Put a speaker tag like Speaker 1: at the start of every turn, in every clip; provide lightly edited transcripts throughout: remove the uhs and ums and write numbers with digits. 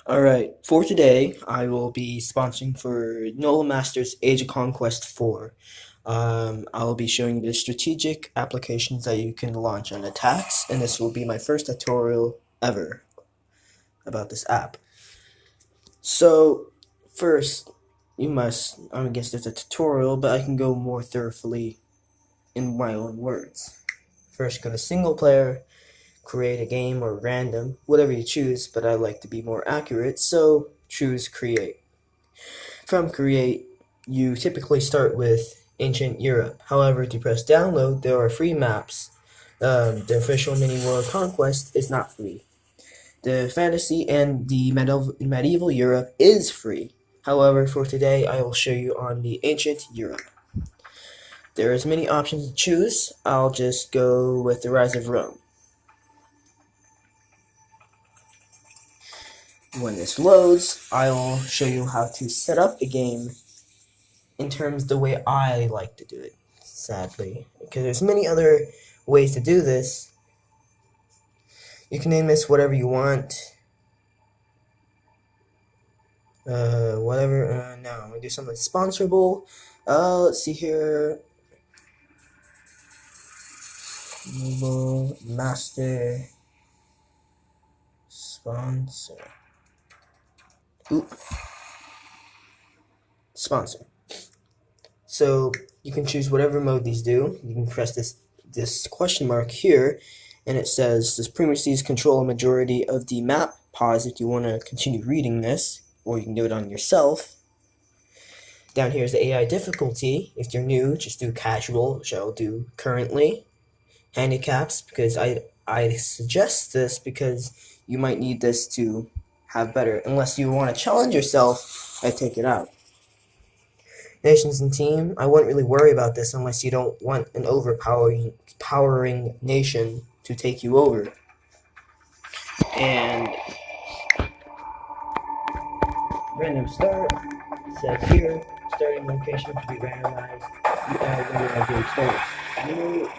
Speaker 1: Alright, for today, I will be sponsoring for Nola Masters Age of Conquest 4. I will be showing the strategic applications that you can launch on attacks, and this will be my first tutorial ever about this app. So, first, I guess there's a tutorial, but I can go more thoroughly in my own words. First, go to single player, create a game, or random, whatever you choose, but I like to be more accurate, so choose create. From create, you typically start with ancient Europe. However, to press download, there are free maps. The official mini world conquest is not free. The fantasy and the medieval Europe is free. However, for today, I will show you on the ancient Europe. There's many options to choose. I'll just go with the rise of Rome. When this loads, I'll show you how to set up the game in terms the way I like to do it, sadly. Because there's many other ways to do this. You can name this whatever you want. Whatever, no, I'm gonna do something sponsorable. Let's see here. Mobile Master Sponsor. Sponsor. So you can choose whatever mode these do. You can press this question mark here, and it says, does Premier Seas control a majority of the map? Pause if you want to continue reading this, or you can do it on yourself. Down here is the AI difficulty. If you're new, just do casual, which I'll do currently. Handicaps, because I suggest this because you might need this to have better. Unless you want to challenge yourself, I take it out. Nations and team, I wouldn't really worry about this unless you don't want an overpowering nation to take you over. And random start says here, starting location to be randomized when your game starts.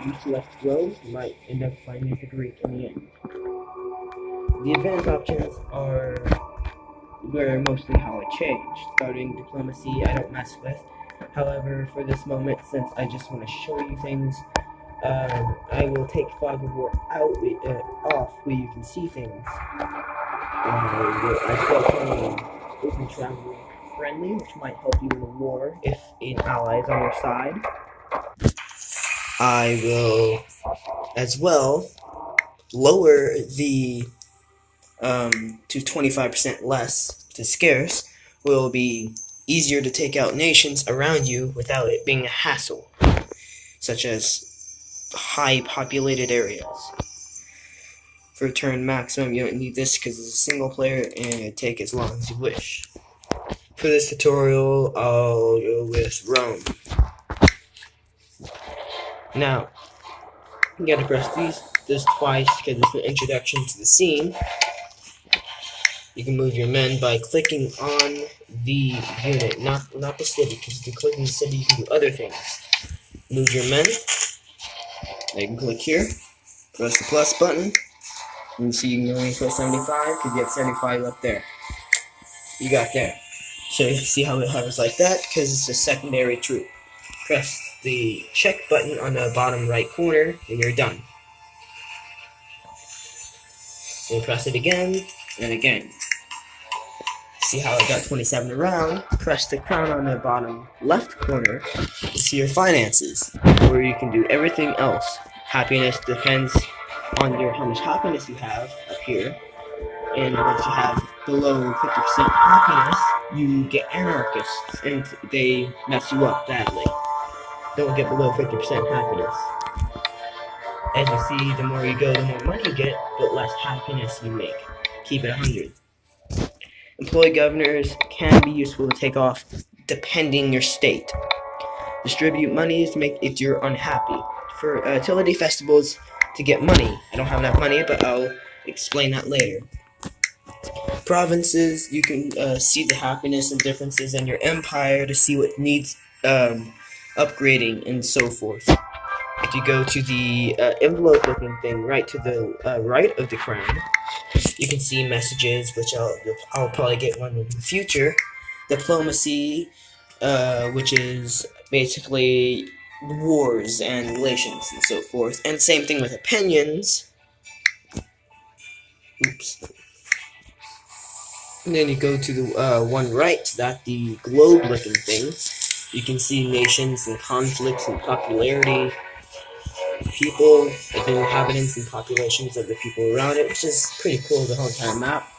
Speaker 1: You select Rome, you might end up finding the Greek in the end. The advanced options were mostly how I changed. Starting diplomacy, I don't mess with. However, for this moment, since I just want to show you things, I will take fog of war off where you can see things. I still can open travel friendly, which might help you in the war if an ally is on your side. I will as well lower the to 25% less to scarce. Will be easier to take out nations around you without it being a hassle, such as high populated areas. For turn maximum, you don't need this because it's a single player and it take as long as you wish. For this tutorial, I'll go with Rome. Now, you gotta press this twice because it's an introduction to the scene. You can move your men by clicking on the unit, not the city, because if you click on the city, you can do other things. Move your men. You can click here, press the plus button, and see you can only put 75 because you have 75 up there. You got there. So you see how it hovers like that because it's a secondary troop. Press the check button on the bottom right corner and you're done. Then press it again and again. See how I got 27 around? Press the crown on the bottom left corner to see your finances, where you can do everything else. Happiness depends on how much happiness you have up here, and once you have below 50% happiness, you get anarchists, and they mess you up badly. Don't get below 50% happiness. As you see, the more you go, the more money you get, but less happiness you make. Keep it 100. Employee governors can be useful to take off depending your state. Distribute monies to make if you're unhappy. For utility festivals to get money. I don't have enough money, but I'll explain that later. Provinces, you can see the happiness and differences in your empire to see what needs upgrading and so forth. If you go to the envelope looking thing right to the right of the crown, You can see messages, which I'll probably get one in the future. Diplomacy, which is basically wars and relations and so forth. And same thing with opinions. Oops. And then you go to the one right, that the globe-looking thing. You can see nations and conflicts and popularity, people, the inhabitants and populations of the people around it, which is pretty cool, the whole entire map.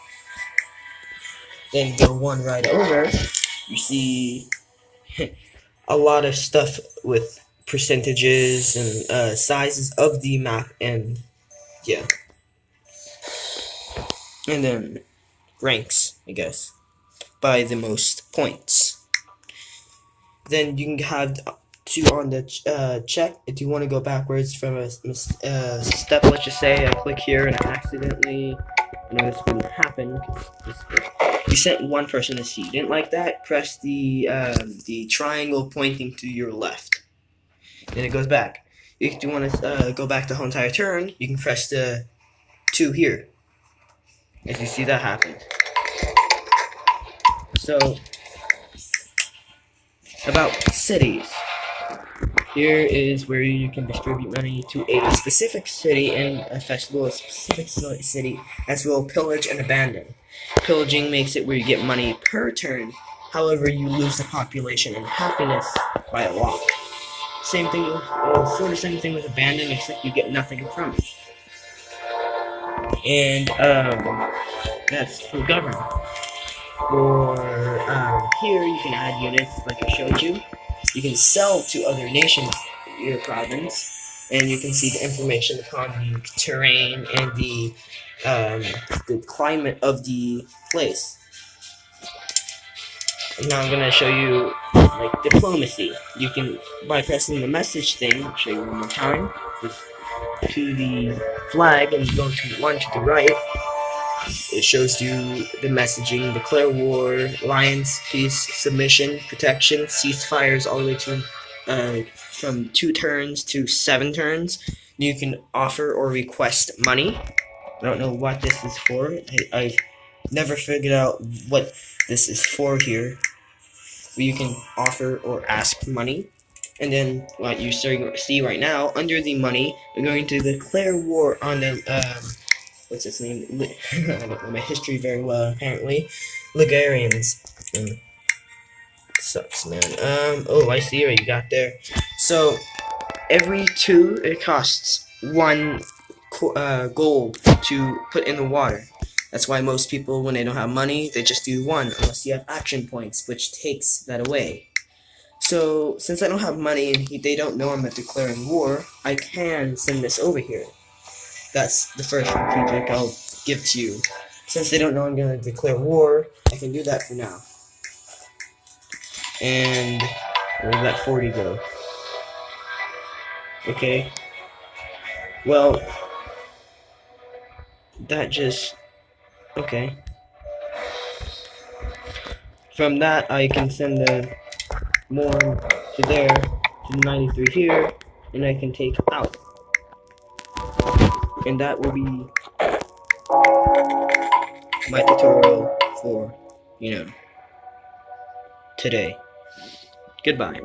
Speaker 1: Then go one right over, you see a lot of stuff with percentages and sizes of the map, and yeah. And then ranks, I guess, by the most points. Then you can have two on the check. If you want to go backwards from a step, let's just say I click here and I accidentally, I know this wouldn't happen. You sent one person to C. Didn't like that? Press the triangle pointing to your left. Then it goes back. If you want to go back the whole entire turn, you can press the 2 here. As you see that happen. So, about cities. Here is where you can distribute money to a specific city in a festival, a specific city, as well pillage and abandon. Pillaging makes it where you get money per turn, however you lose the population and happiness by a lot. Same thing, sort of same thing with abandon, except you get nothing from it. And that's for government. For here, you can add units like I showed you. You can sell to other nations your province, and you can see the information upon the terrain and the climate of the place. And now I'm gonna show you like diplomacy. You can, by pressing the message thing, I'll show you one more time. Just to the flag and go to one to the right. It shows you the messaging: declare war, alliance, peace, submission, protection, ceasefires, all the way to from 2 turns to 7 turns. You can offer or request money. I don't know what this is for. I've never figured out what this is for here. But you can offer or ask money. And then what you see right now, under the money, we're going to declare war on the what's its name? I don't know my history very well, apparently. Ligurians. Sucks, man. Oh, I see what you got there. So, every 2, it costs 1 gold to put in the water. That's why most people, when they don't have money, they just do 1, unless you have action points, which takes that away. So, since I don't have money and they don't know I'm declaring war, I can send this over here. That's the first strategic I'll give to you. Since they don't know I'm going to declare war, I can do that for now. And where did that 40 go? Okay. Well, that just... okay. From that, I can send the more to there, to 93 here, and I can take out. And that will be my tutorial for, today. Goodbye.